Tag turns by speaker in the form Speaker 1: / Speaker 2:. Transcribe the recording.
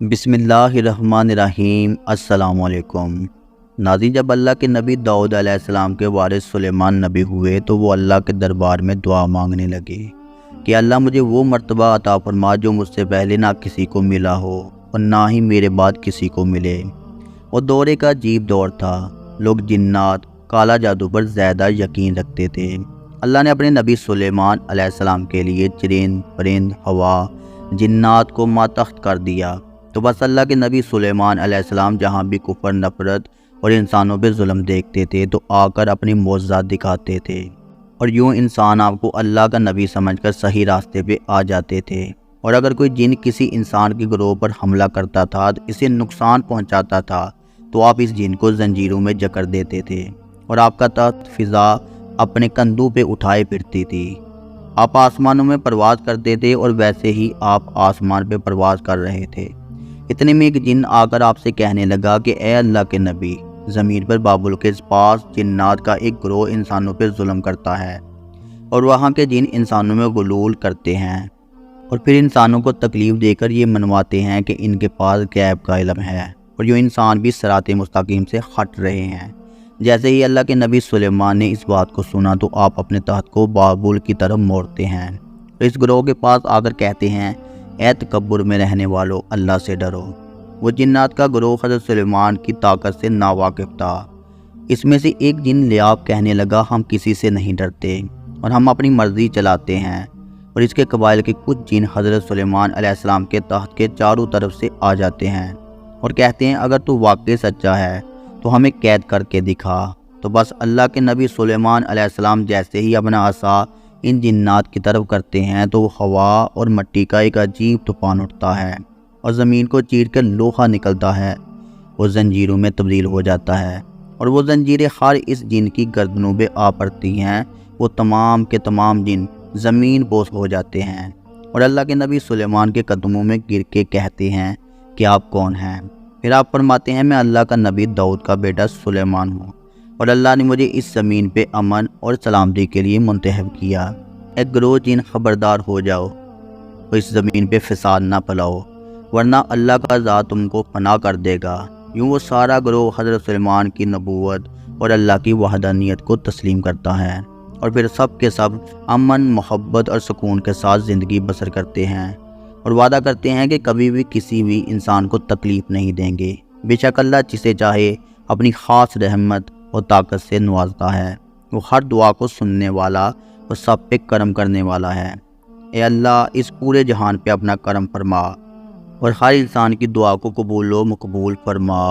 Speaker 1: بسم اللہ الرحمن الرحیم۔ السلام علیکم ناظرین، جب اللہ کے نبی داؤد علیہ السلام کے وارث سلیمان نبی ہوئے تو وہ اللہ کے دربار میں دعا مانگنے لگے کہ اللہ مجھے وہ مرتبہ عطا فرما جو مجھ سے پہلے نہ کسی کو ملا ہو اور نہ ہی میرے بعد کسی کو ملے۔ وہ دور ایک عجیب دور تھا، لوگ جنات، کالا جادو پر زیادہ یقین رکھتے تھے۔ اللہ نے اپنے نبی سلیمان علیہ السلام کے لیے چرند، پرند، ہوا، جنات کو ماتحت کر دیا۔ تو بس اللہ کے نبی سلیمان علیہ السلام جہاں بھی کفر، نفرت اور انسانوں پہ ظلم دیکھتے تھے تو آ کر اپنی معجزات دکھاتے تھے، اور یوں انسان آپ کو اللہ کا نبی سمجھ کر صحیح راستے پہ آ جاتے تھے۔ اور اگر کوئی جن کسی انسان کے گروہ پر حملہ کرتا تھا، اسے نقصان پہنچاتا تھا، تو آپ اس جن کو زنجیروں میں جکڑ دیتے تھے اور آپ کا تخت فضا اپنے کندھوں پہ اٹھائے پھرتی تھی۔ آپ آسمانوں میں پرواز کرتے تھے اور ویسے ہی آپ آسمان پہ پرواز کر رہے تھے۔ اتنے میں ایک جن آ کر آپ سے کہنے لگا کہ اے اللہ کے نبی، زمین پر بابل کے پاس جنات کا ایک گروہ انسانوں پہ ظلم کرتا ہے، اور وہاں کے جن انسانوں میں غلول کرتے ہیں اور پھر انسانوں کو تکلیف دے کر یہ منواتے ہیں کہ ان کے پاس غیب کا علم ہے، اور یہ انسان بھی صراط مستقیم سے ہٹ رہے ہیں۔ جیسے ہی اللہ کے نبی سلیمان نے اس بات کو سنا تو آپ اپنے تخت کو بابل کی طرف موڑتے ہیں اور اس گروہ کے پاس آ کر کہتے ہیں، اے تکبر میں رہنے والو، اللہ سے ڈرو۔ وہ جنات کا گروہ حضرت سلیمان کی طاقت سے ناواقف تھا۔ اس میں سے ایک جن لیاب کہنے لگا، ہم کسی سے نہیں ڈرتے اور ہم اپنی مرضی چلاتے ہیں۔ اور اس کے قبائل کے کچھ جن حضرت سلیمان علیہ السلام کے تخت کے چاروں طرف سے آ جاتے ہیں اور کہتے ہیں، اگر تو واقعی سچا ہے تو ہمیں قید کر کے دکھا۔ تو بس اللہ کے نبی سلیمان علیہ السلام جیسے ہی اپنا عصا ان جنات کی طرف کرتے ہیں تو ہوا اور مٹی کا ایک عجیب طوفان اٹھتا ہے اور زمین کو چیر کر لوہا نکلتا ہے، وہ زنجیروں میں تبدیل ہو جاتا ہے، اور وہ زنجیریں ہر اس جن کی گردنوں پہ آ پڑتی ہیں۔ وہ تمام کے تمام جن زمین بوس ہو جاتے ہیں اور اللہ کے نبی سلیمان کے قدموں میں گر کے کہتے ہیں کہ آپ کون ہیں؟ پھر آپ فرماتے ہیں، میں اللہ کا نبی داؤد کا بیٹا سلیمان ہوں، اور اللہ نے مجھے اس زمین پہ امن اور سلامتی کے لیے منتخب کیا۔ ایک گروہ جن، خبردار ہو جاؤ اور اس زمین پہ فساد نہ پھیلاؤ، ورنہ اللہ کا ذات تم کو فنا کر دے گا۔ یوں وہ سارا گروہ حضرت سلیمان کی نبوت اور اللہ کی وحدانیت کو تسلیم کرتا ہے، اور پھر سب کے سب امن، محبت اور سکون کے ساتھ زندگی بسر کرتے ہیں اور وعدہ کرتے ہیں کہ کبھی بھی کسی بھی انسان کو تکلیف نہیں دیں گے۔ بے شک اللہ جسے چاہے اپنی خاص رحمت اور طاقت سے نوازتا ہے، وہ ہر دعا کو سننے والا اور سب پہ کرم کرنے والا ہے۔ اے اللہ، اس پورے جہان پہ اپنا کرم فرما اور ہر انسان کی دعا کو قبول و مقبول فرما۔